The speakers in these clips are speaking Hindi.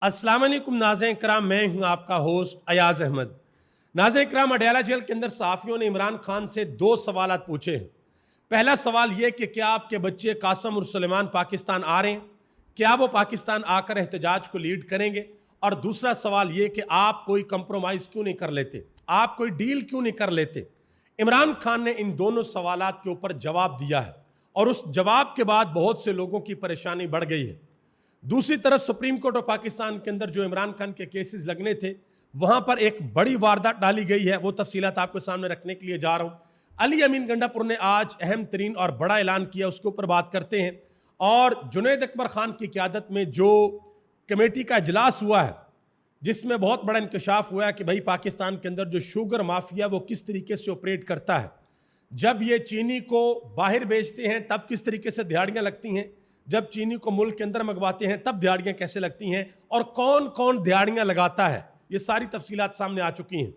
अस्सलाम वालेकुम नाज़रीन कराम, मैं हूं आपका होस्ट अयाज अहमद। नाज़रीन कराम, अडयाला जेल के अंदर सहाफ़ियों ने इमरान खान से दो सवाल पूछे हैं। पहला सवाल यह कि क्या आपके बच्चे कासम और सुलेमान पाकिस्तान आ रहे हैं, क्या वो पाकिस्तान आकर एहतजाज को लीड करेंगे। और दूसरा सवाल यह कि आप कोई कंप्रोमाइज़ क्यों नहीं कर लेते, आप कोई डील क्यों नहीं कर लेते। इमरान खान ने इन दोनों सवालात के ऊपर जवाब दिया है और उस जवाब के बाद बहुत से लोगों की परेशानी बढ़ गई है। दूसरी तरफ सुप्रीम कोर्ट ऑफ पाकिस्तान के अंदर जो इमरान खान के केसेस लगने थे, वहां पर एक बड़ी वारदात डाली गई है। वो तफसीलात आपके सामने रखने के लिए जा रहा हूं। अली अमीन गंडापुर ने आज अहम तरीन और बड़ा ऐलान किया, उसके ऊपर बात करते हैं। और जुनैद अकबर खान की क़यादत में जो कमेटी का इजलास हुआ है, जिसमें बहुत बड़ा इंकशाफ हुआ है कि भाई पाकिस्तान के अंदर जो शुगर माफिया वो किस तरीके से ऑपरेट करता है। जब ये चीनी को बाहर बेचते हैं तब किस तरीके से दिहाड़ियाँ लगती हैं, जब चीनी को मुल्क के अंदर मंगवाते हैं तब दिहाड़ियाँ कैसे लगती हैं, और कौन कौन दिहाड़ियाँ लगाता है, ये सारी तफसीलात सामने आ चुकी हैं।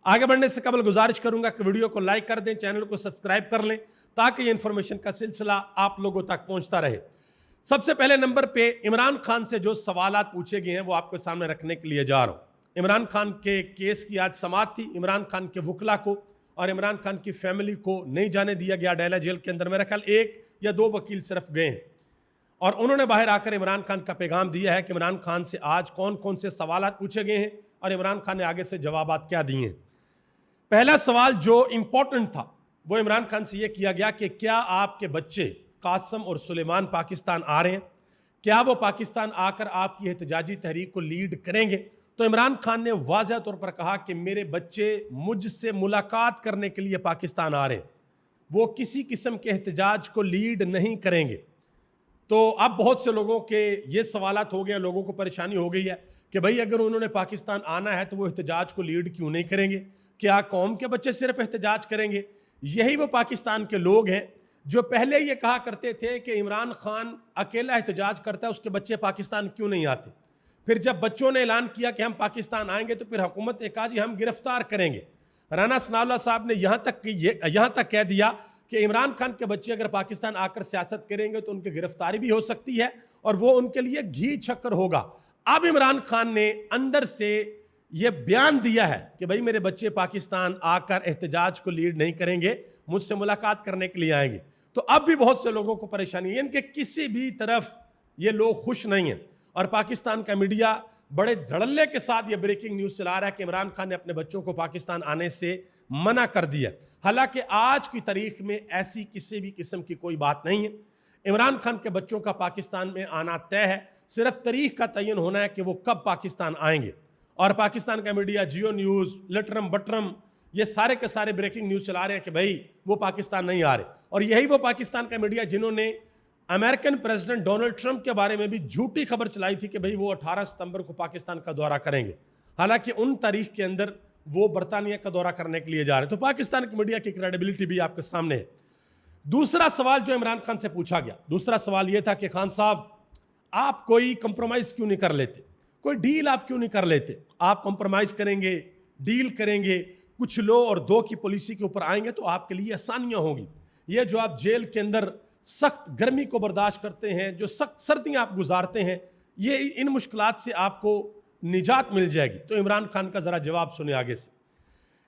आगे बढ़ने से कबल गुजारिश करूंगा कि वीडियो को लाइक कर दें, चैनल को सब्सक्राइब कर लें, ताकि ये इन्फॉर्मेशन का सिलसिला आप लोगों तक पहुंचता रहे। सबसे पहले नंबर पे इमरान खान से जो सवालात पूछे गए हैं वो आपके सामने रखने के लिए जा रहा हूँ। इमरान खान के केस की आज समाअत थी। इमरान खान के वकला को और इमरान खान की फैमिली को नहीं जाने दिया गया अडयाला जेल के अंदर। मेरा ख्याल एक या दो वकील सिर्फ गए हैं और उन्होंने बाहर आकर इमरान खान का पैगाम दिया है कि इमरान खान से आज कौन कौन से सवालात पूछे गए हैं और इमरान खान ने आगे से जवाबात क्या दिए हैं। पहला सवाल जो इंपॉर्टेंट था वो इमरान खान से यह किया गया कि क्या आपके बच्चे कासम और सुलेमान पाकिस्तान आ रहे हैं, क्या वो पाकिस्तान आकर आपकी एहतजाजी तहरीक को लीड करेंगे। तो इमरान खान ने वाज़ह तौर पर कहा कि मेरे बच्चे मुझसे मुलाकात करने के लिए पाकिस्तान आ रहे हैं, वो किसी किस्म के एहतजाज को लीड नहीं करेंगे। तो अब बहुत से लोगों के ये सवालात हो गए, लोगों को परेशानी हो गई है कि भाई अगर उन्होंने पाकिस्तान आना है तो वो एहतजाज को लीड क्यों नहीं करेंगे, क्या कौम के बच्चे सिर्फ एहतजाज करेंगे। यही वो पाकिस्तान के लोग हैं जो पहले ये कहा करते थे कि इमरान खान अकेला एहतजाज करता है, उसके बच्चे पाकिस्तान क्यों नहीं आते। फिर जब बच्चों ने ऐलान किया कि हम पाकिस्तान आएंगे तो फिर हुकूमत ने कहा जी हम गिरफ्तार करेंगे। राना सनाउल्लाह साहब ने यहाँ तक कह दिया कि इमरान खान के बच्चे अगर पाकिस्तान आकर सियासत करेंगे तो उनकी गिरफ्तारी भी हो सकती है और वो उनके लिए घी चक्कर होगा। अब इमरान खान ने अंदर से ये बयान दिया है कि भाई मेरे बच्चे पाकिस्तान आकर एहतजाज को लीड नहीं करेंगे, मुझसे मुलाकात करने के लिए आएंगे। तो अब भी बहुत से लोगों को परेशानी है, इनके किसी भी तरफ ये लोग खुश नहीं हैं और पाकिस्तान का मीडिया बड़े धड़ल्ले के साथ ये ब्रेकिंग न्यूज़ चला रहा है कि इमरान खान ने अपने बच्चों को पाकिस्तान आने से मना कर दिया। हालांकि आज की तारीख में ऐसी किसी भी किस्म की कोई बात नहीं है। इमरान खान के बच्चों का पाकिस्तान में आना तय है, सिर्फ तारीख का तयन होना है कि वो कब पाकिस्तान आएंगे। और पाकिस्तान का मीडिया, जियो न्यूज़, लटरम बटरम, ये सारे के सारे ब्रेकिंग न्यूज़ चला रहे हैं कि भाई वो पाकिस्तान नहीं आ रहे। और यही वो पाकिस्तान का मीडिया जिन्होंने अमेरिकन प्रेसिडेंट डोनाल्ड ट्रंप के बारे में भी झूठी खबर चलाई थी कि भाई वो 18 सितंबर को पाकिस्तान का दौरा करेंगे, हालांकि उन तारीख के अंदर वो बरतानिया का दौरा करने के लिए जा रहे हैं। तो पाकिस्तान की मीडिया की क्रेडिबिलिटी भी आपके सामने है। दूसरा सवाल जो इमरान खान से पूछा गया, दूसरा सवाल यह था कि खान साहब आप कोई कंप्रोमाइज़ क्यों नहीं कर लेते, कोई डील आप क्यों नहीं कर लेते। आप कंप्रोमाइज़ करेंगे, डील करेंगे, कुछ लो और दो की पॉलिसी के ऊपर आएंगे तो आपके लिए आसानियां होगी। ये जो आप जेल के अंदर सख्त गर्मी को बर्दाश्त करते हैं, जो सख्त सर्दियां आप गुजारते हैं, ये इन मुश्किलात से आपको निजात मिल जाएगी। तो इमरान खान का ज़रा जवाब सुने आगे से।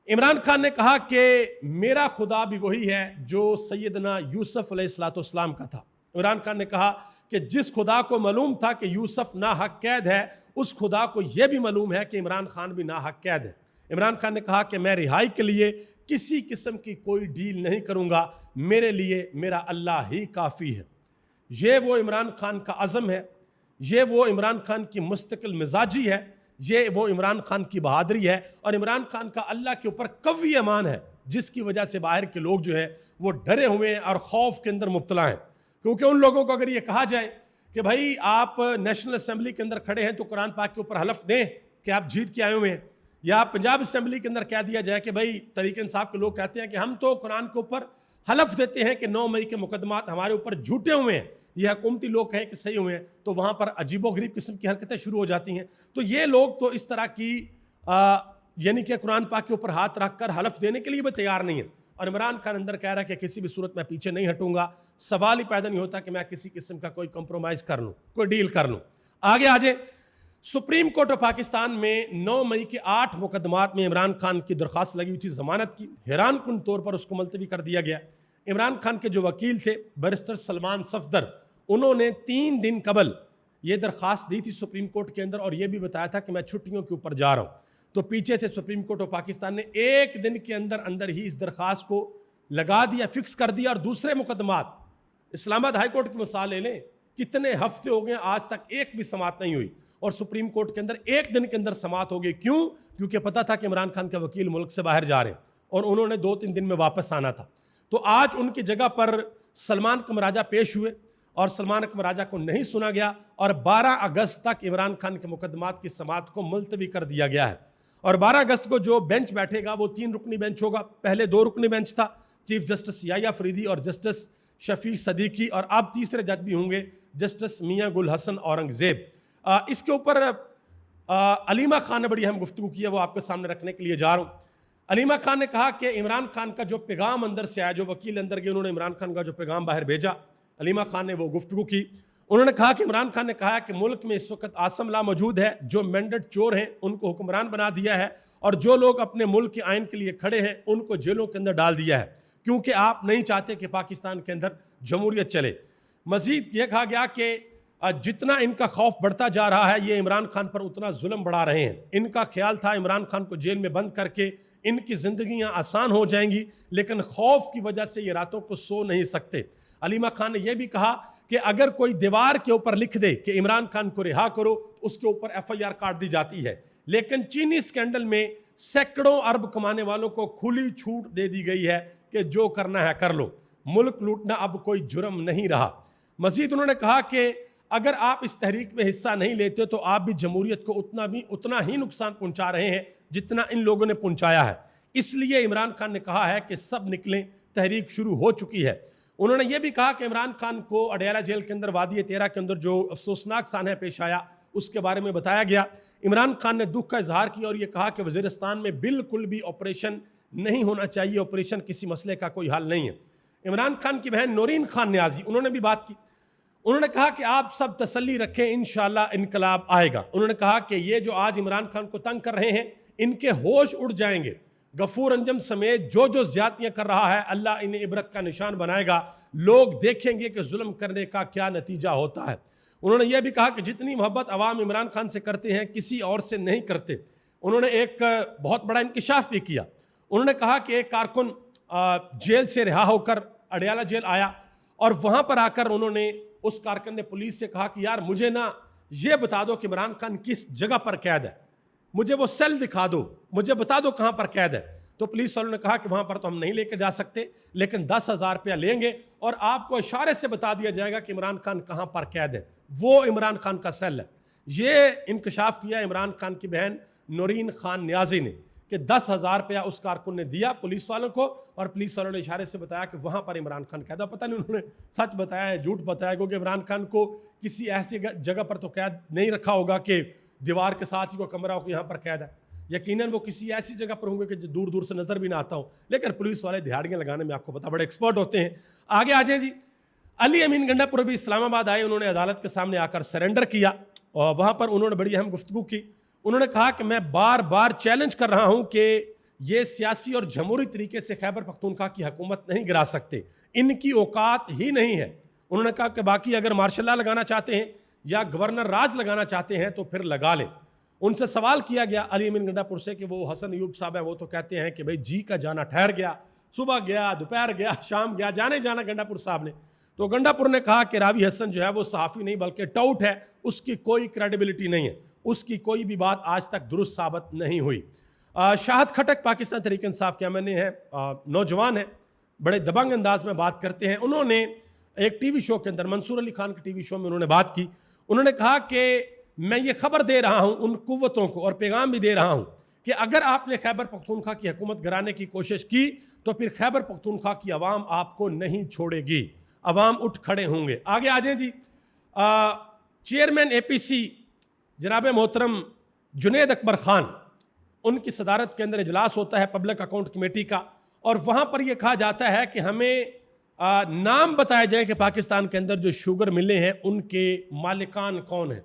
इमरान खान ने कहा कि मेरा खुदा भी वही है जो सैयदना यूसुफ अलैहिस्सलाम का था। इमरान खान ने कहा कि जिस खुदा को मालूम था कि यूसुफ नाहक कैद है, उस खुदा को यह भी मालूम है कि इमरान खान भी नाहक कैद है। इमरान खान ने कहा कि मैं रिहाई के लिए किसी किस्म की कोई डील नहीं करूंगा, मेरे लिए मेरा अल्लाह ही काफ़ी है। ये वो इमरान खान का अज़म है, ये वो इमरान खान की मुस्तकिल मिजाजी है, ये वो इमरान खान की बहादुरी है और इमरान खान का अल्लाह के ऊपर कवी ईमान है, जिसकी वजह से बाहर के लोग जो है वो डरे हुए हैं और खौफ के अंदर मुब्तला हैं। क्योंकि उन लोगों को अगर ये कहा जाए कि भाई आप नेशनल असेंबली के अंदर खड़े हैं तो कुरान पाक के ऊपर हलफ दें कि आप जीत के आए हुए हैं, या पंजाब असेंबली के अंदर कह दिया जाए कि भाई तहरीक इंसाफ के लोग कहते हैं कि हम तो कुरान के ऊपर हलफ देते हैं कि 9 मई के मुकदमात हमारे ऊपर झूठे हुए हैं, ये हुकूमती लोग कहें कि सही हुए हैं, तो वहाँ पर अजीबोगरीब किस्म की हरकतें शुरू हो जाती हैं। तो ये लोग तो इस तरह की यानी कि कुरान पाक के ऊपर हाथ रख कर हलफ देने के लिए भी तैयार नहीं है। और इमरान खान अंदर कह रहा है कि किसी भी सूरत में पीछे नहीं हटूंगा, सवाल ही पैदा नहीं होता कि मैं किसी किस्म का कोई कंप्रोमाइज़ कर लूँ, कोई डील कर लूँ। आगे आ जाए। सुप्रीम कोर्ट ऑफ पाकिस्तान में 9 मई के 8 मुकदमात में इमरान खान की दरख्वास्त लगी हुई थी जमानत की। हैरान कुन तौर पर उसको मुलतवी कर दिया गया। इमरान खान के जो वकील थे बैरिस्टर सलमान सफदर, उन्होंने 3 दिन कबल ये दरख्वास्त दी थी सुप्रीम कोर्ट के अंदर और ये भी बताया था कि मैं छुट्टियों के ऊपर जा रहा हूँ। तो पीछे से सुप्रीम कोर्ट ऑफ पाकिस्तान ने 1 दिन के अंदर अंदर ही इस दरख्वास्त को लगा दिया, फिक्स कर दिया। और दूसरे मुकदमात, इस्लामाबाद हाई कोर्ट की मिसाल ले लें, कितने हफ्ते हो गए आज तक एक भी समाअत नहीं हुई और सुप्रीम कोर्ट के अंदर 1 दिन के अंदर समाअत हो गई। क्यों? क्योंकि पता था कि इमरान खान के वकील मुल्क से बाहर जा रहे हैं और उन्होंने 2-3 दिन में वापस आना था। तो आज उनकी जगह पर सलमान कमराजा पेश हुए और सलमान कमराजा को नहीं सुना गया और 12 अगस्त तक इमरान खान के मुकदमात की समाअत को मुलतवी कर दिया गया है। और 12 अगस्त को जो बेंच बैठेगा वो 3 रुकनी बेंच होगा। पहले 2 रुकनी बेंच था, चीफ जस्टिस याह्या फरीदी और जस्टिस शफीक सदीकी, और अब तीसरे जज भी होंगे जस्टिस मियां गुल हसन औरंगजेब। इसके ऊपर अलीमा खान ने बड़ी अहम गुफ्तगू की है, वो आपके सामने रखने के लिए जा रहा हूँ। अलीमा खान ने कहा कि इमरान खान का जो पैगाम अंदर से आया, जो वकील अंदर गए उन्होंने इमरान खान का जो पैगाम बाहर भेजा, अलीमा खान ने वो गुफ्तगू की। उन्होंने कहा कि इमरान खान ने कहा कि मुल्क में इस वक्त आसम ला मौजूद है, जो मैंडेट चोर हैं उनको हुक्मरान बना दिया है और जो लोग अपने मुल्क के आइन के लिए खड़े हैं उनको जेलों के अंदर डाल दिया है, क्योंकि आप नहीं चाहते कि पाकिस्तान के अंदर जमहूरियत चले। मजीद ये कहा गया कि जितना इनका खौफ बढ़ता जा रहा है, ये इमरान खान पर उतना जुल्म बढ़ा रहे हैं। इनका ख्याल था इमरान खान को जेल में बंद करके इनकी जिंदगियां आसान हो जाएंगी, लेकिन खौफ की वजह से ये रातों को सो नहीं सकते। अलीमा खान ने यह भी कहा कि अगर कोई दीवार के ऊपर लिख दे कि इमरान खान को रिहा करो, तो उसके ऊपर FIR काट दी जाती है। लेकिन चीनी स्कैंडल में सैकड़ों अरब कमाने वालों को खुली छूट दे दी गई है कि जो करना है कर लो, मुल्क लूटना अब कोई जुर्म नहीं रहा। मजीद उन्होंने कहा कि अगर आप इस तहरीक में हिस्सा नहीं लेते तो आप भी जमहूरियत को उतना ही नुकसान पहुंचा रहे हैं जितना इन लोगों ने पहुंचाया है। इसलिए इमरान खान ने कहा है कि सब निकलें, तहरीक शुरू हो चुकी है। उन्होंने ये भी कहा कि इमरान खान को अडयाला जेल के अंदर वादी 13 के अंदर जो अफसोसनाक सानहा पेश आया उसके बारे में बताया गया। इमरान खान ने दुख का इजहार किया और ये कहा कि वज़ीरिस्तान में बिल्कुल भी ऑपरेशन नहीं होना चाहिए, ऑपरेशन किसी मसले का कोई हल नहीं है। इमरान खान की बहन नौरीन खान न्याजी, उन्होंने भी बात की। उन्होंने कहा कि आप सब तसल्ली रखें, इंशाअल्लाह इनकलाब आएगा। उन्होंने कहा कि ये जो आज इमरान खान को तंग कर रहे हैं इनके होश उड़ जाएंगे। गफूर अंजम समेत जो जो ज्यादतियां कर रहा है, अल्लाह इन्हें इबरत का निशान बनाएगा। लोग देखेंगे कि जुल्म करने का क्या नतीजा होता है। उन्होंने यह भी कहा कि जितनी मोहब्बत अवाम इमरान खान से करते हैं किसी और से नहीं करते। उन्होंने एक बहुत बड़ा इंकिशाफ भी किया। उन्होंने कहा कि एक कारकुन जेल से रिहा होकर अडयाला जेल आया और वहां पर आकर उन्होंने उस कारकुन ने पुलिस से कहा कि यार मुझे ना ये बता दो कि इमरान खान किस जगह पर कैद है, मुझे वो सेल दिखा दो, मुझे बता दो कहां पर कैद है। तो पुलिस वालों ने कहा कि वहां पर तो हम नहीं लेकर जा सकते, लेकिन 10,000 रुपया लेंगे और आपको इशारे से बता दिया जाएगा कि इमरान खान कहां पर कैद है, वो इमरान खान का सेल है। ये इंकशाफ किया इमरान खान की बहन नौरीन खान न्याजी ने कि 10,000 रुपया उस कारकुन ने दिया पुलिस वालों को और पुलिस वालों ने इशारे से बताया कि वहां पर इमरान खान कैद है। पता नहीं उन्होंने सच बताया है झूठ बताया, क्योंकि इमरान खान को किसी ऐसी जगह पर तो कैद नहीं रखा होगा कि दीवार के साथ ही वो कमरा हो कि यहाँ पर कैद है। यकीनन वो किसी ऐसी जगह पर होंगे कि जो दूर दूर से नजर भी ना आता हो, लेकिन पुलिस वाले दिहाड़ियां लगाने में आपको पता बड़े एक्सपर्ट होते हैं। आगे आ जाए जी। अली अमीन गंडापुर भी इस्लामाबाद आए, उन्होंने अदालत के सामने आकर सरेंडर किया और वहां पर उन्होंने बड़ी अहम गुफ्तगू की। उन्होंने कहा कि मैं बार बार चैलेंज कर रहा हूं कि ये सियासी और जमहूरी तरीके से खैबर पख्तूनख्वा की हुकूमत नहीं गिरा सकते, इनकी औकात ही नहीं है। उन्होंने कहा कि बाकी अगर मार्शल लॉ लगाना चाहते हैं या गवर्नर राज लगाना चाहते हैं तो फिर लगा लें। उनसे सवाल किया गया अली अमीन गंडापुर से कि वो हसन अयूब साहब है, वो तो कहते हैं कि भाई जी का जाना ठहर गया, सुबह गया, दोपहर गया, शाम गया, जाने जाना गंडापुर साहब ने। तो गंडापुर ने कहा कि रावी हसन जो है वो सहाफ़ी नहीं बल्कि टाउट है, उसकी कोई क्रेडिबिलिटी नहीं है, उसकी कोई भी बात आज तक दुरुस्त साबित नहीं हुई। शाहद खटक पाकिस्तान तहरीक इंसाफ के एमएनए हैं, नौजवान है, बड़े दबंग अंदाज में बात करते हैं। उन्होंने एक टीवी शो के अंदर, मंसूर अली खान के टीवी शो में उन्होंने बात की। उन्होंने कहा कि मैं ये खबर दे रहा हूं उन कुव्वतों को और पैगाम भी दे रहा हूं कि अगर आपने खैबर पख्तूनख्वा की हुकूमत गिराने की कोशिश की तो फिर खैबर पख्तूनख्वा की आवाम आपको नहीं छोड़ेगी, आवाम उठ खड़े होंगे। आगे आ जाए जी। चेयरमैन APC जनाब मोहतरम जुनेद अकबर खान, उनकी सदारत के अंदर इजलास होता है पब्लिक अकाउंट कमेटी का और वहाँ पर यह कहा जाता है कि हमें नाम बताया जाए कि पाकिस्तान के अंदर जो शुगर मिलें हैं उनके मालिकान कौन हैं।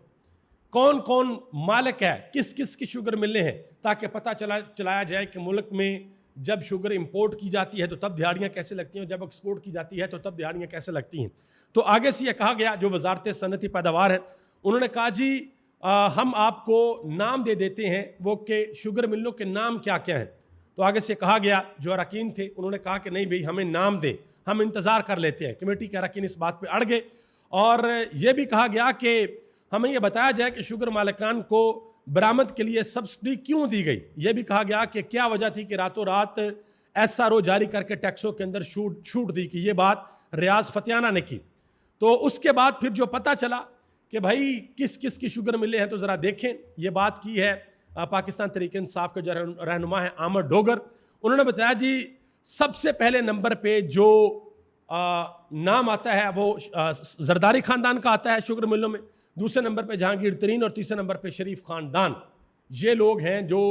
कौन कौन मालिक है, किस किस की शुगर मिलें हैं, ताकि पता चलाया जाए कि मुल्क में जब शुगर इंपोर्ट की जाती है तो तब दिहाड़ियाँ कैसे लगती हैं, और जब एक्सपोर्ट की जाती है तो तब दिहाड़ियाँ कैसे लगती हैं। तो आगे से यह कहा गया, जो वजारत सनती पैदावार है, उन्होंने कहा जी हम आपको नाम दे देते हैं वो कि शुगर मिलों के नाम क्या क्या हैं। तो आगे से कहा गया, जो अरकान थे उन्होंने कहा कि नहीं भाई हमें नाम दें, हम इंतज़ार कर लेते हैं। कमेटी के अरकान इस बात पे अड़ गए और ये भी कहा गया कि हमें यह बताया जाए कि शुगर मालिकान को बरामद के लिए सब्सिडी क्यों दी गई। यह भी कहा गया कि क्या वजह थी कि रातों रात SRO जारी करके टैक्सों के अंदर छूट दी, कि ये बात रियाज फतियाना ने की। तो उसके बाद फिर जो पता चला कि भाई किस किस की शुगर मिले हैं, तो ज़रा देखें। ये बात की है पाकिस्तान तहरीक इंसाफ के जो रहनुमा है आमर डोगर, उन्होंने बताया जी सबसे पहले नंबर पे जो नाम आता है वो जरदारी ख़ानदान का आता है शुगर मिलों में, दूसरे नंबर पे जहांगीर तरीन और तीसरे नंबर पे शरीफ ख़ानदान। ये लोग हैं जो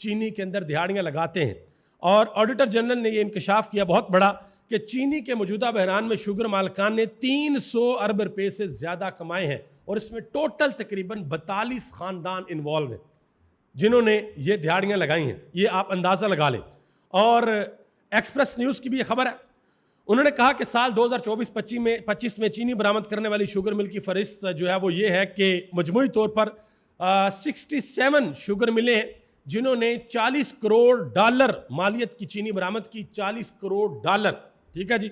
चीनी के अंदर दिहाड़ियाँ लगाते हैं। और ऑडिटर जनरल ने ये इंकशाफ किया बहुत बड़ा कि चीनी के मौजूदा बहरान में शुगर मालिकान ने 300 अरब रुपये से ज़्यादा कमाए हैं, और इसमें टोटल तकरीबन 42 ख़ानदान इन्वॉल्व हैं जिन्होंने ये दिहाड़ियाँ लगाई हैं। ये आप अंदाज़ा लगा लें। और एक्सप्रेस न्यूज़ की भी ये खबर है, उन्होंने कहा कि साल 2024-25 में चीनी बरामद करने वाली शुगर मिल की फहरिस्त जो है वो ये है कि मजमूई तौर पर 67 शुगर मिलें हैं जिन्होंने $40 करोड़ मालियत की चीनी बरामद की, $40 करोड़, ठीक है जी।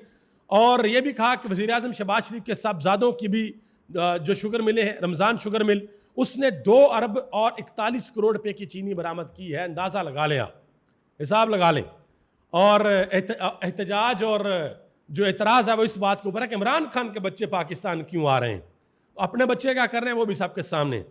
और ये भी कहा कि वज़ीर आज़म शहबाज शरीफ के साहबजादों की भी जो शुगर मिले हैं, रमज़ान शुगर मिल, उसने 2 अरब और 41 करोड़ रुपये की चीनी बरामद की है। अंदाज़ा लगा लें, आप हिसाब लगा लें। और एहतजाज और जो एतराज़ है वो इस बात के ऊपर है कि इमरान खान के बच्चे पाकिस्तान क्यों आ रहे हैं, अपने बच्चे क्या कर रहे हैं वो भी सबके सामने।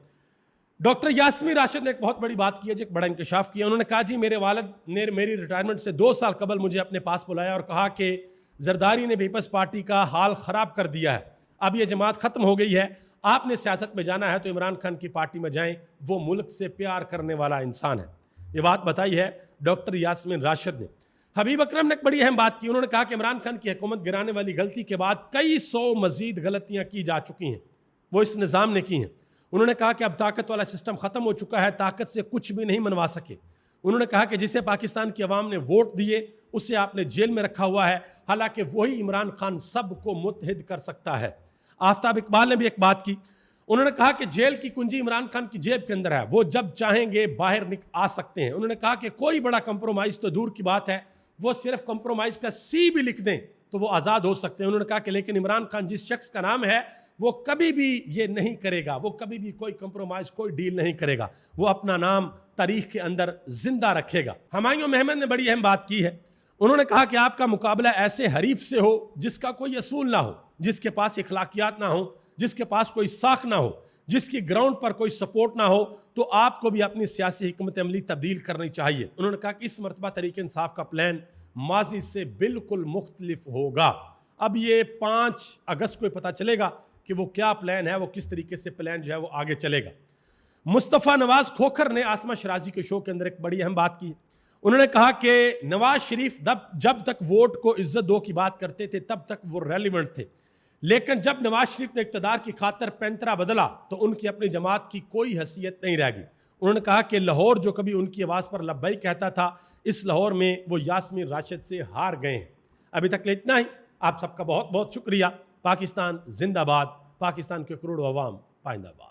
डॉक्टर यास्मीन राशिद ने एक बहुत बड़ी बात की है, एक बड़ा इंकशाफ किया। उन्होंने कहा जी मेरे वालिद ने मेरी रिटायरमेंट से 2 साल कबल मुझे अपने पास बुलाया और कहा कि जरदारी ने पीपल्स पार्टी का हाल ख़राब कर दिया है, अब ये जमात ख़त्म हो गई है, आपने सियासत में जाना है तो इमरान खान की पार्टी में जाएं, वो मुल्क से प्यार करने वाला इंसान है। ये बात बताई है डॉक्टर यास्मीन राशिद ने। हबीब अकरम ने एक बड़ी अहम बात की, उन्होंने कहा कि इमरान खान की हुकूमत गिराने वाली गलती के बाद कई 100 मजीद गलतियाँ की जा चुकी हैं, वो इस निज़ाम ने की हैं। उन्होंने कहा कि अब ताकत वाला सिस्टम ख़त्म हो चुका है, ताकत से कुछ भी नहीं मनवा सके। उन्होंने कहा कि जिसे पाकिस्तान की अवाम ने वोट दिए उसे आपने जेल में रखा हुआ है, हालांकि वही इमरान खान सबको मुत्तहिद कर सकता है। आफ्ताब इकबाल ने भी एक बात की, उन्होंने कहा कि जेल की कुंजी इमरान खान की जेब के अंदर है, वो जब चाहेंगे बाहर आ सकते हैं। उन्होंने कहा कि कोई बड़ा कंप्रोमाइज़ तो दूर की बात है, वो सिर्फ कंप्रोमाइज़ का सी भी लिख दें तो वो आज़ाद हो सकते हैं। उन्होंने कहा कि लेकिन इमरान खान जिस शख्स का नाम है वो कभी भी ये नहीं करेगा, वो कभी भी कोई कंप्रोमाइज़ कोई डील नहीं करेगा, वो अपना नाम तारीख के अंदर जिंदा रखेगा। हुमायूं अहमद ने बड़ी अहम बात की है, उन्होंने कहा कि आपका मुकाबला ऐसे हरीफ से हो जिसका कोई असूल ना हो, जिसके पास इखलाकियात ना हो, जिसके पास कोई साख ना हो, जिसकी ग्राउंड पर कोई सपोर्ट ना हो, तो आपको भी अपनी सियासी हिकमत अमली तब्दील करनी चाहिए। उन्होंने कहा कि इस मरतबा तरीके इंसाफ का प्लान माजी से बिल्कुल मुख्तलिफ होगा। अब ये 5 अगस्त को पता चलेगा कि वो क्या प्लान है, वो किस तरीके से प्लान जो है वो आगे चलेगा। मुस्तफ़ा नवाज खोखर ने आसमा शराजी के शो के अंदर एक बड़ी अहम बात की। उन्होंने कहा कि नवाज शरीफ जब तक वोट को इज्जत दो की बात करते थे तब तक वो रेलिवेंट थे, लेकिन जब नवाज शरीफ ने इक़्तिदार की खातर पैंतरा बदला तो उनकी अपनी जमात की कोई हैसियत नहीं रह गई। उन्होंने कहा कि लाहौर जो कभी उनकी आवाज़ पर लब्बई कहता था, इस लाहौर में वो यास्मीन राशिद से हार गए हैं। अभी तक इतना ही। आप सबका बहुत बहुत शुक्रिया। पाकिस्तान जिंदाबाद, पाकिस्तान के करोड़ों अवाम पाइंदाबाद।